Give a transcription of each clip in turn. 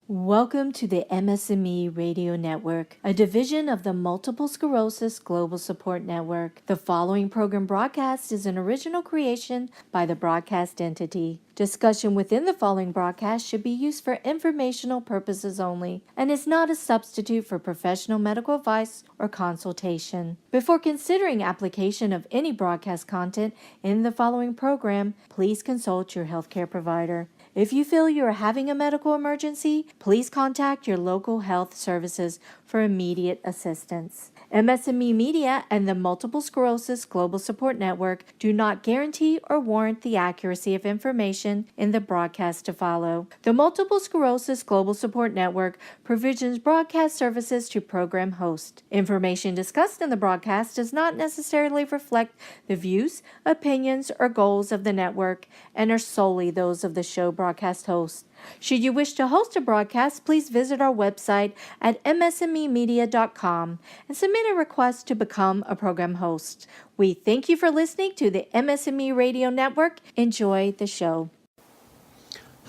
Welcome to the MS&Me Radio Network, a division of the Multiple Sclerosis Global Support Network. The following program broadcast is an original creation by the broadcast entity. Discussion within the following broadcast should be used for informational purposes only and is not a substitute for professional medical advice or consultation. Before considering application of any broadcast content in the following program, please consult your healthcare provider. If you feel you are having a medical emergency, please contact your local health services for immediate assistance. MS&Me Media and the Multiple Sclerosis Global Support Network do not guarantee or warrant the accuracy of information in the broadcast to follow. The Multiple Sclerosis Global Support Network provisions broadcast services to program hosts. Information discussed in the broadcast does not necessarily reflect the views, opinions, or goals of the network and are solely those of the show broadcast host. Should you wish to host a broadcast, please visit our website at msmemedia.com and submit a request to become a program host. We thank you for listening to the MS&Me Radio Network. Enjoy the show.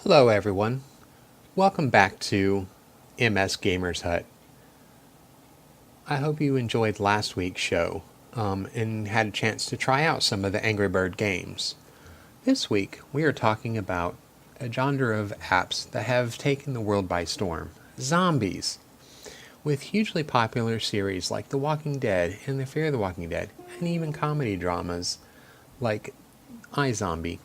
Hello everyone. Welcome back to MS Gamers Hut. I hope you enjoyed last week's show and had a chance to try out some of the Angry Bird games. This week we are talking about a genre of apps that have taken the world by storm, zombies. With hugely popular series like The Walking Dead and The Fear of the Walking Dead, and even comedy dramas like iZombie.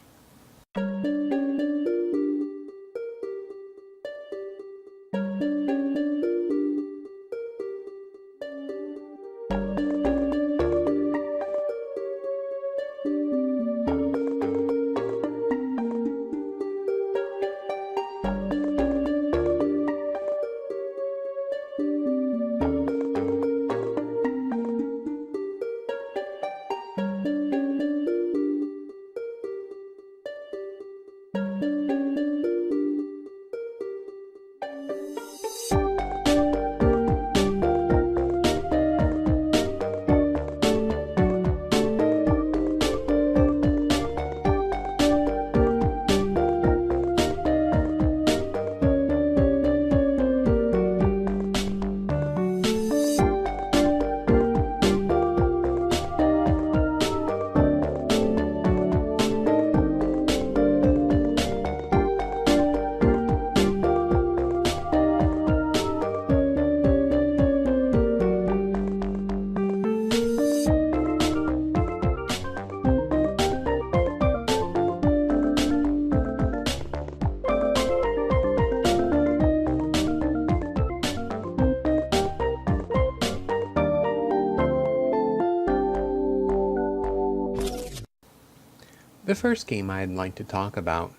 The first game I'd like to talk about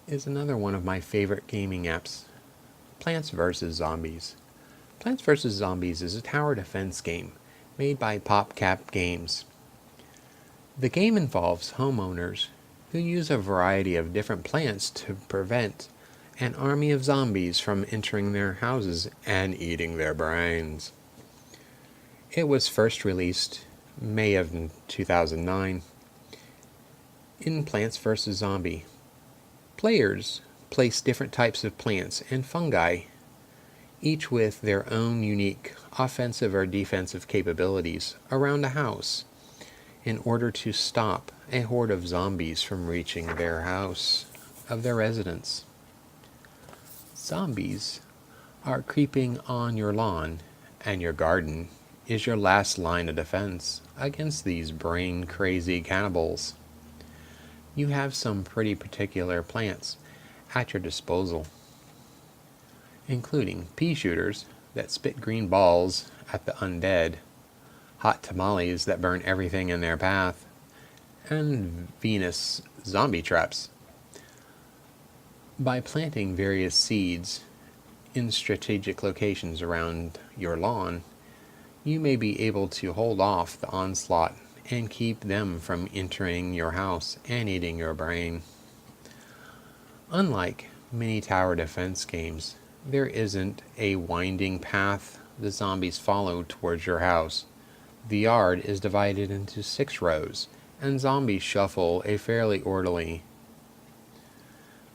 is another one of my favorite gaming apps, Plants vs. Zombies. Plants vs. Zombies is a tower defense game made by PopCap Games. The game involves homeowners who use a variety of different plants to prevent an army of zombies from entering their houses and eating their brains. It was first released May of 2009. In Plants vs. Zombie, players place different types of plants and fungi, each with their own unique offensive or defensive capabilities, around a house in order to stop a horde of zombies from reaching their house of their residence. Zombies are creeping on your lawn, and your garden is your last line of defense against these brain-crazy cannibals. You have some pretty particular plants at your disposal, including pea shooters that spit green balls at the undead, hot tamales that burn everything in their path, and Venus zombie traps. By planting various seeds in strategic locations around your lawn, you may be able to hold off the onslaught and keep them from entering your house and eating your brain. Unlike many tower defense games, there isn't a winding path the zombies follow towards your house. The yard is divided into 6 rows, and zombies shuffle a fairly orderly.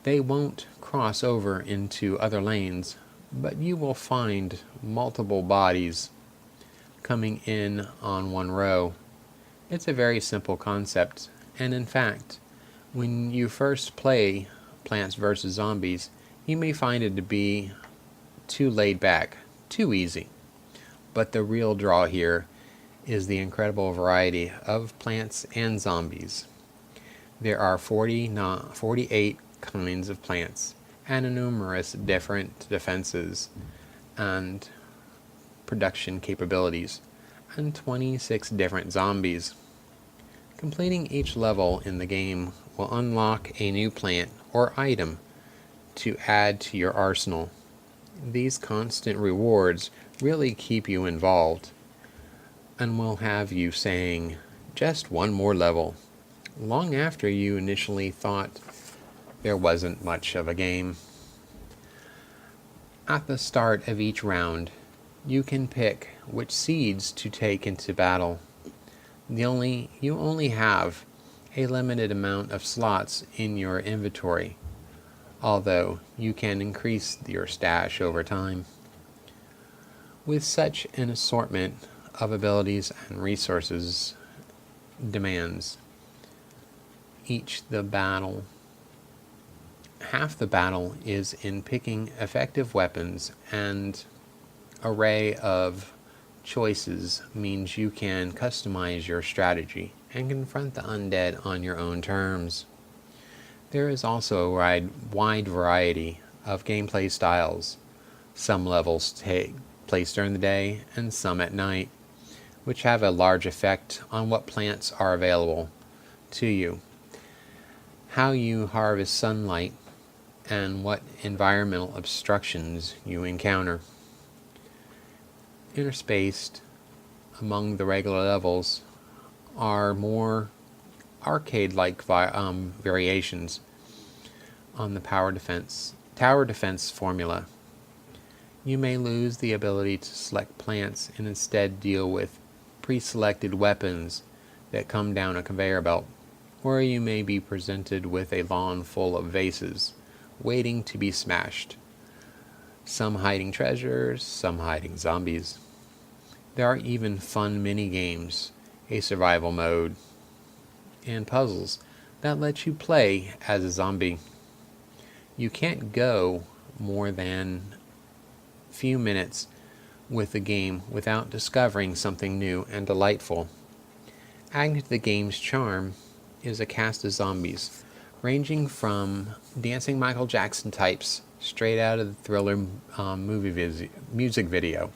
They won't cross over into other lanes, but you will find multiple bodies coming in on one row. It's a very simple concept, and in fact, when you first play Plants vs. Zombies, you may find it to be too laid back, too easy. But the real draw here is the incredible variety of plants and zombies. There are 48 kinds of plants and numerous different defenses and production capabilities, and 26 different zombies. Completing each level in the game will unlock a new plant or item to add to your arsenal. These constant rewards really keep you involved and will have you saying, just one more level, long after you initially thought there wasn't much of a game. At the start of each round, you can pick which seeds to take into battle. You only have a limited amount of slots in your inventory, although you can increase your stash over time. With such an assortment of abilities and resources demands, half the battle is in picking effective weapons, and array of choices means you can customize your strategy and confront the undead on your own terms. There is also a wide variety of gameplay styles. Some levels take place during the day and some at night, which have a large effect on what plants are available to you, how you harvest sunlight, and what environmental obstructions you encounter. Interspaced among the regular levels are more arcade-like variations on the tower defense formula. You may lose the ability to select plants and instead deal with pre-selected weapons that come down a conveyor belt, or you may be presented with a lawn full of vases waiting to be smashed, some hiding treasures, some hiding zombies. There are even fun mini-games, a survival mode, and puzzles that let you play as a zombie. You can't go more than a few minutes with the game without discovering something new and delightful. Adding to the game's charm is a cast of zombies, ranging from dancing Michael Jackson types straight out of the Thriller music video,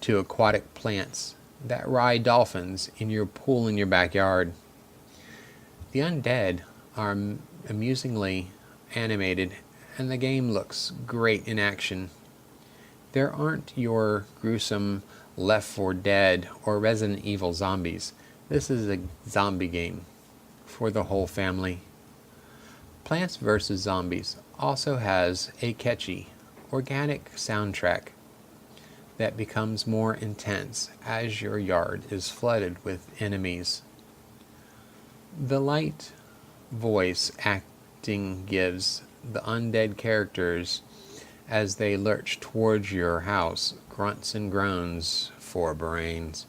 to aquatic plants that ride dolphins in your pool in your backyard. The undead are amusingly animated, and the game looks great in action. There aren't your gruesome Left 4 Dead or Resident Evil zombies. This is a zombie game for the whole family. Plants vs. Zombies also has a catchy, organic soundtrack that becomes more intense as your yard is flooded with enemies. The light voice acting gives the undead characters, as they lurch towards your house, grunts and groans for brains.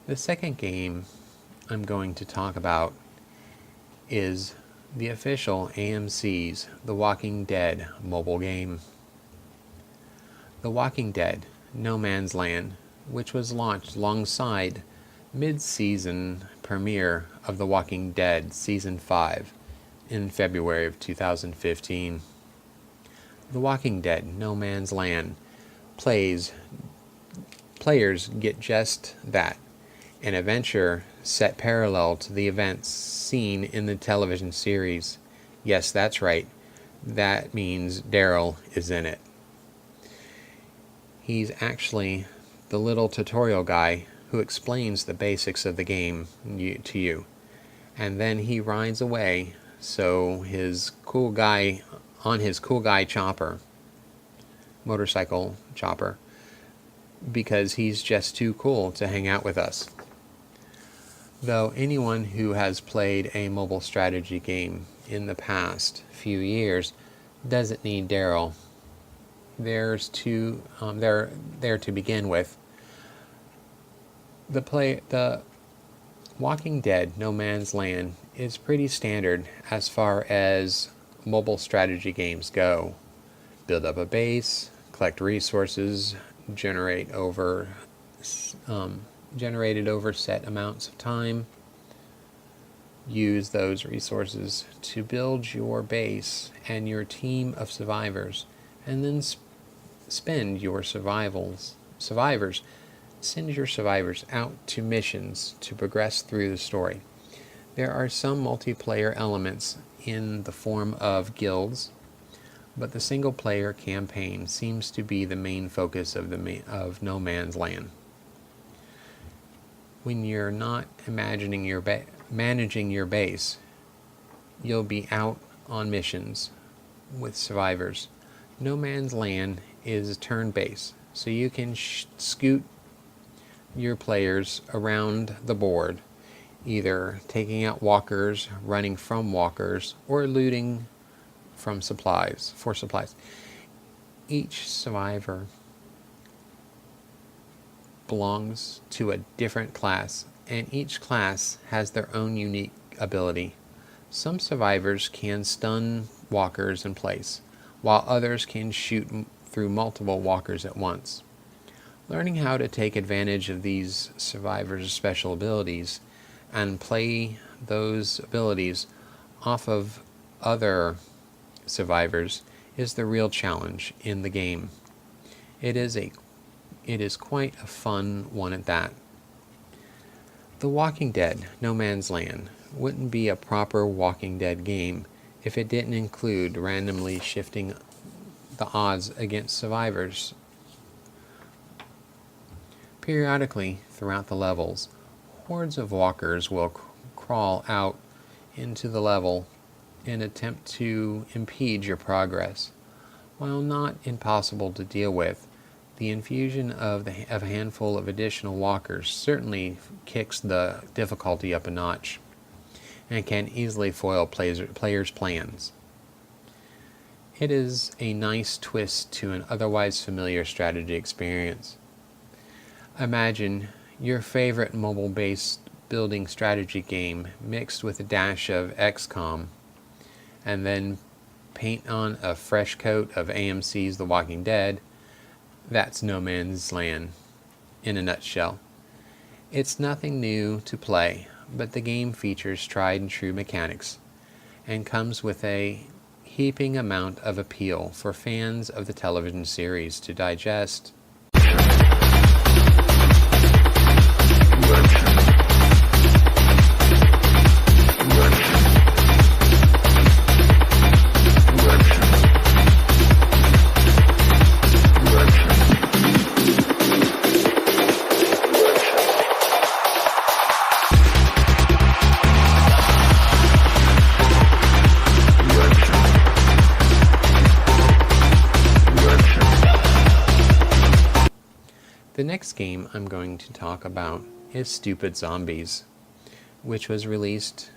The second game I'm going to talk about is the official AMC's The Walking Dead mobile game. The Walking Dead: No Man's Land, which was launched alongside mid-season premiere of The Walking Dead Season 5 in February of 2015. The Walking Dead: No Man's Land players get just that, an adventure set parallel to the events seen in the television series. Yes, that's right. that means Daryl is in it. He's actually the little tutorial guy who explains the basics of the game to you. And then he rides away so his cool guy chopper, motorcycle chopper, because he's just too cool to hang out with us. Though anyone who has played a mobile strategy game in the past few years doesn't need Daryl. They're there to begin with. The Walking Dead No Man's Land is pretty standard as far as mobile strategy games go. Build up a base, collect resources, generated over set amounts of time. Use those resources to build your base and your team of survivors, and then send your survivors out to missions to progress through the story. There are some multiplayer elements in the form of guilds, but the single-player campaign seems to be the main focus of No Man's Land. When you're not managing your base, you'll be out on missions with survivors. No Man's Land is turn-based, so you can scoot your players around the board, either taking out walkers, running from walkers, or looting for supplies. Each survivor belongs to a different class, and each class has their own unique ability. Some survivors can stun walkers in place, while others can shoot through multiple walkers at once. Learning how to take advantage of these survivors' special abilities and play those abilities off of other survivors is the real challenge in the game. It is quite a fun one at that. The Walking Dead No Man's Land wouldn't be a proper Walking Dead game if it didn't include randomly shifting the odds against survivors. Periodically throughout the levels, hordes of walkers will crawl out into the level and attempt to impede your progress. While not impossible to deal with, the infusion of a handful of additional walkers certainly kicks the difficulty up a notch and can easily foil players' plans. It is a nice twist to an otherwise familiar strategy experience. Imagine your favorite mobile-based building strategy game mixed with a dash of XCOM, and then paint on a fresh coat of AMC's The Walking Dead. That's No Man's Land in a nutshell. It's nothing new to play, but the game features tried and true mechanics and comes with a heaping amount of appeal for fans of the television series to digest. The next game I'm going to talk about is Stupid Zombies, which was released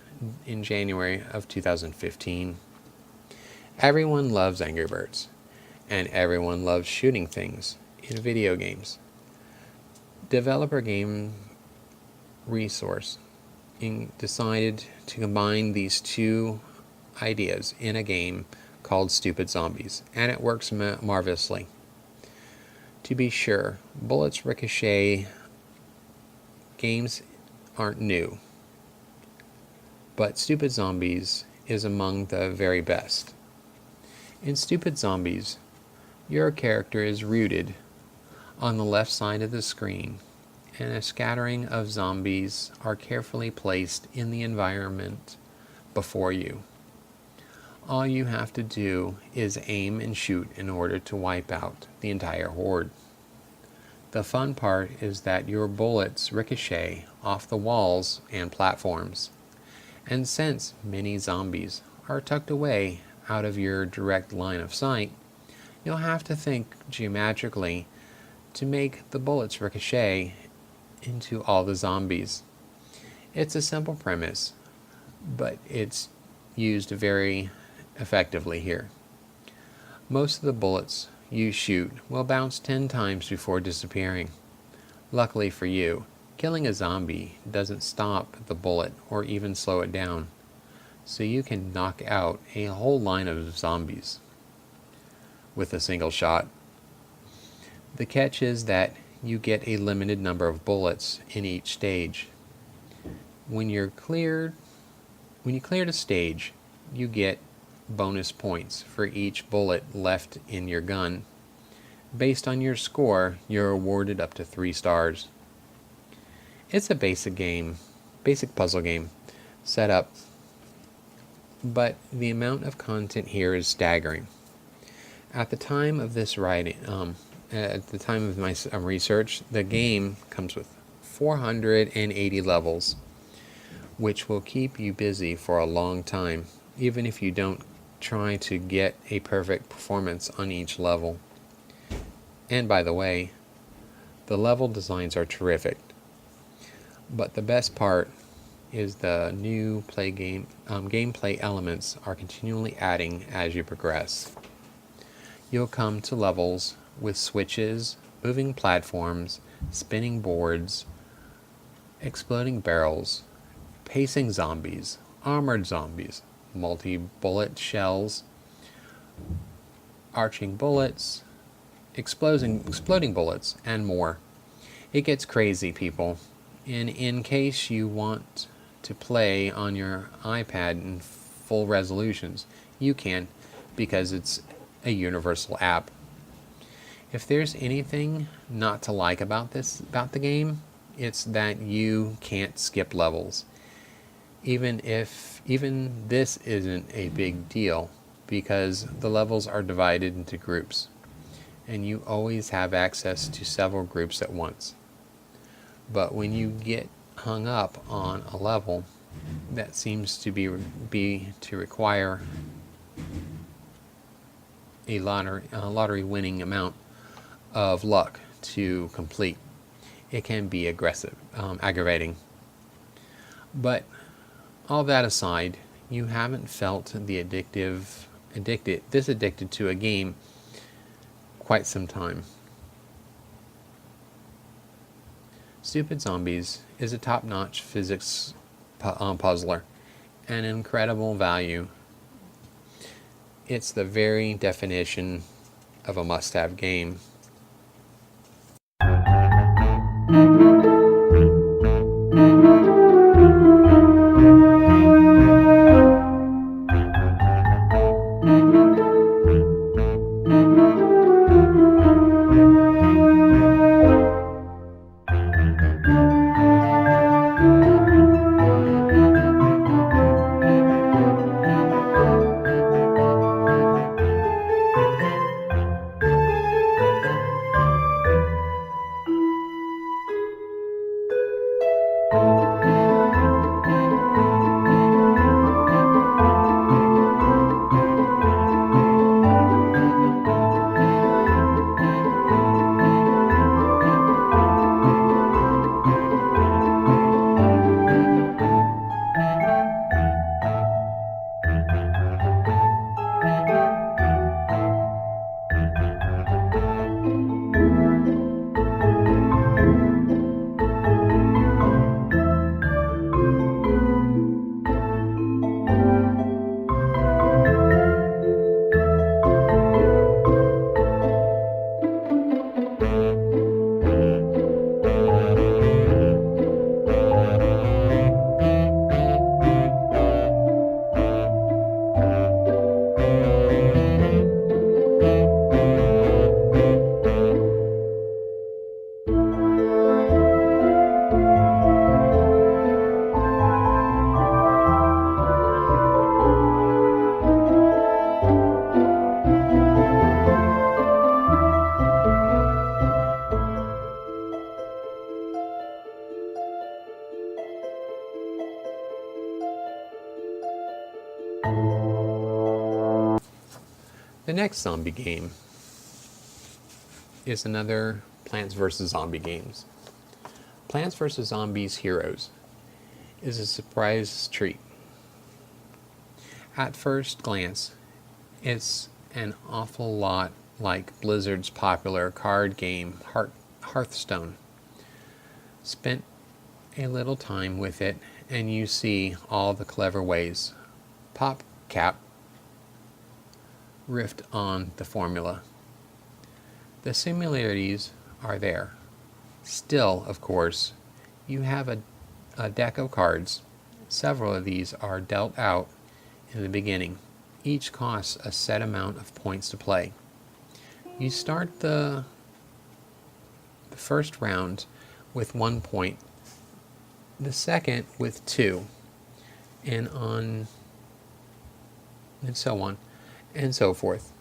in January of 2015. Everyone loves Angry Birds, and everyone loves shooting things in video games. Developer Game Resource decided to combine these two ideas in a game called Stupid Zombies, and it works marvelously. To be sure, bullets ricochet games aren't new, but Stupid Zombies is among the very best. In Stupid Zombies, your character is rooted on the left side of the screen, and a scattering of zombies are carefully placed in the environment before you. All you have to do is aim and shoot in order to wipe out the entire horde. The fun part is that your bullets ricochet off the walls and platforms. And since many zombies are tucked away out of your direct line of sight, you'll have to think geometrically to make the bullets ricochet into all the zombies. It's a simple premise, but it's used very effectively here. Most of the bullets you shoot will bounce 10 times before disappearing. Luckily for you, killing a zombie doesn't stop the bullet or even slow it down, so you can knock out a whole line of zombies with a single shot. The catch is that you get a limited number of bullets in each stage. When you clear a stage, you get bonus points for each bullet left in your gun. Based on your score, you're awarded up to 3 stars. It's a basic puzzle game set up, but the amount of content here is staggering. At the time of this writing, at the time of my research, the game comes with 480 levels, which will keep you busy for a long time, even if you don't try to get a perfect performance on each level. And by the way, the level designs are terrific. But the best part is the new gameplay elements are continually adding as you progress. You'll come to levels with switches, moving platforms, spinning boards, exploding barrels, pacing zombies, armored zombies, multi-bullet shells, arching bullets, exploding bullets, and more. It gets crazy, people. And in case you want to play on your iPad in full resolutions, you can, because it's a universal app. If there's anything not to like about the game, it's that you can't skip levels. Even this isn't a big deal, because the levels are divided into groups, and you always have access to several groups at once. But when you get hung up on a level that seems to to require a lottery winning amount of luck to complete, it can be aggravating. But all that aside, you haven't felt addicted to a game quite some time. Stupid Zombies is a top-notch physics puzzler, an incredible value. It's the very definition of a must-have game. The next zombie game is another Plants vs. Zombie games. Plants vs. Zombies Heroes is a surprise treat. At first glance, it's an awful lot like Blizzard's popular card game Hearthstone. Spent a little time with it, and you see all the clever ways PopCap riffed on the formula. The similarities are there. Still, of course, you have a deck of cards. Several of these are dealt out in the beginning. Each costs a set amount of points to play. You start the first round with 1 point, the second with 2, and so on and so forth.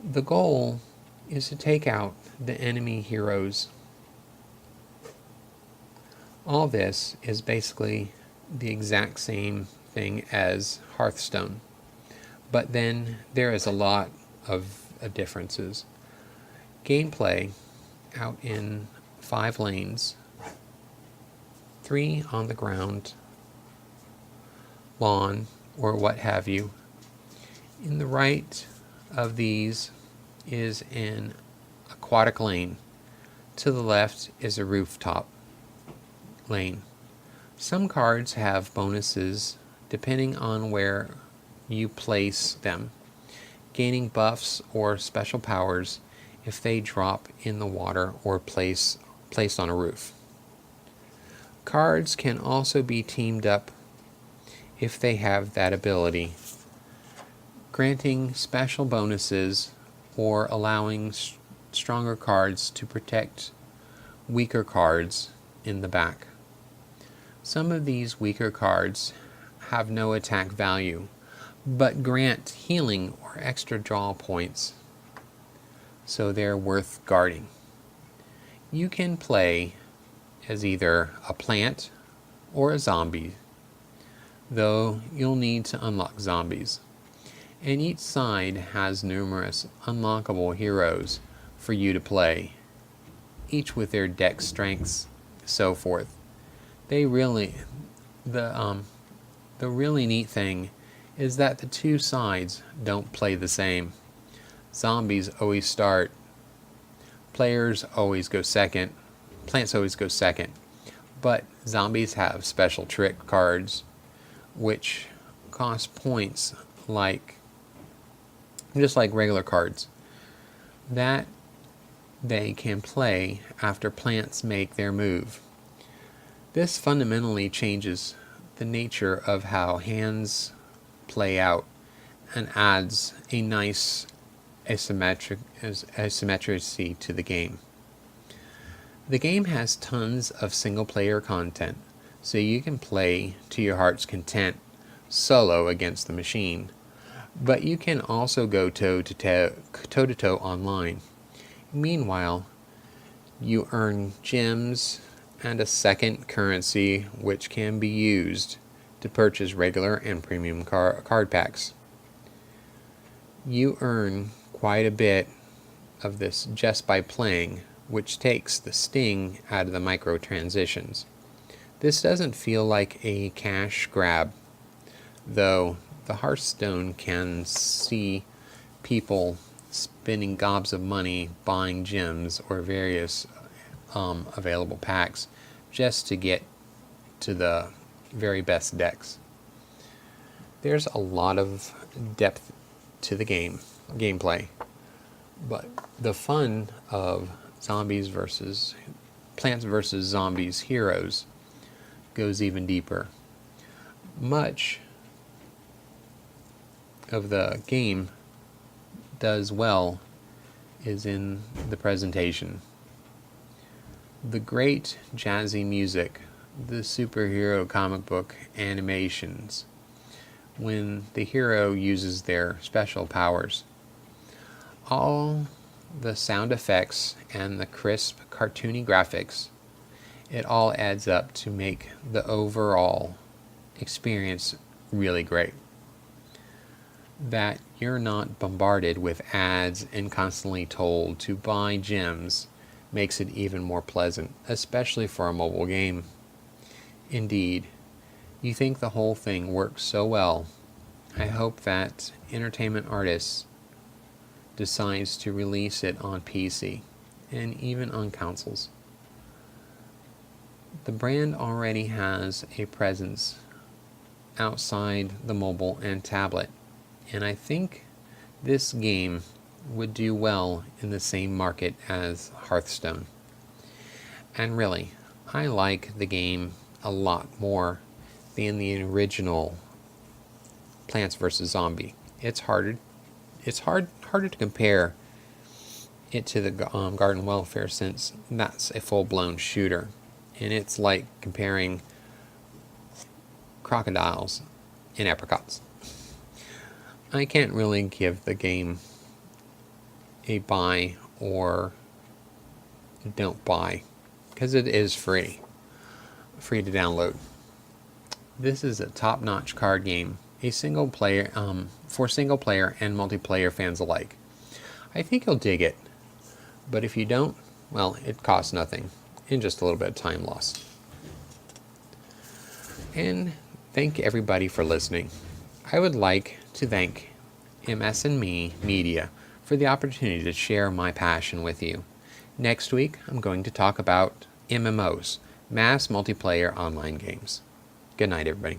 The goal is to take out the enemy heroes. All this is basically the exact same thing as Hearthstone, but then there is a lot of differences. Gameplay out in 5 lanes, 3 on the ground, lawn, or what have you. In the right of these is an aquatic lane. To the left is a rooftop lane. Some cards have bonuses depending on where you place them, gaining buffs or special powers if they drop in the water or placed on a roof. Cards can also be teamed up if they have that ability, granting special bonuses or allowing stronger cards to protect weaker cards in the back. Some of these weaker cards have no attack value, but grant healing or extra draw points, so they're worth guarding. You can play as either a plant or a zombie, though you'll need to unlock zombies. And each side has numerous unlockable heroes for you to play, each with their deck strengths, so forth. The really neat thing is that the two sides don't play the same. Zombies always start, players always go second, plants always go second, but zombies have special trick cards which cost points just like regular cards that they can play after plants make their move. This fundamentally changes the nature of how hands play out and adds a nice asymmetricity to the game. The game has tons of single-player content, so you can play to your heart's content solo against the machine, but you can also go toe-to-toe online. Meanwhile, you earn gems and a second currency which can be used to purchase regular and premium card packs. You earn quite a bit of this just by playing, which takes the sting out of the microtransactions. This doesn't feel like a cash grab, though the Hearthstone can see people spending gobs of money buying gems or various available packs just to get to the very best decks. There's a lot of depth to the gameplay, but the fun of Plants vs. Zombies Heroes goes even deeper. Much of the game does well is in the presentation. The great jazzy music, the superhero comic book animations, when the hero uses their special powers, all the sound effects and the crisp cartoony graphics, it all adds up to make the overall experience really great. that you're not bombarded with ads and constantly told to buy gems makes it even more pleasant, especially for a mobile game. Indeed, you think the whole thing works so well. I hope that Entertainment Artists decides to release it on PC and even on consoles. The brand already has a presence outside the mobile and tablet, and I think this game would do well in the same market as Hearthstone. And really, I like the game a lot more than the original Plants vs. Zombie. Harder to compare it to the Garden Welfare, since that's a full-blown shooter, and it's like comparing crocodiles and apricots. I can't really give the game a buy or don't buy, because it is free to download. This is a top-notch card game, a single player for single player and multiplayer fans alike. I think you'll dig it, but if you don't, well, it costs nothing and just a little bit of time lost. And thank everybody for listening. I would like to thank MS&Me Media for the opportunity to share my passion with you. Next week, I'm going to talk about MMOs, mass multiplayer online games. Good night, everybody.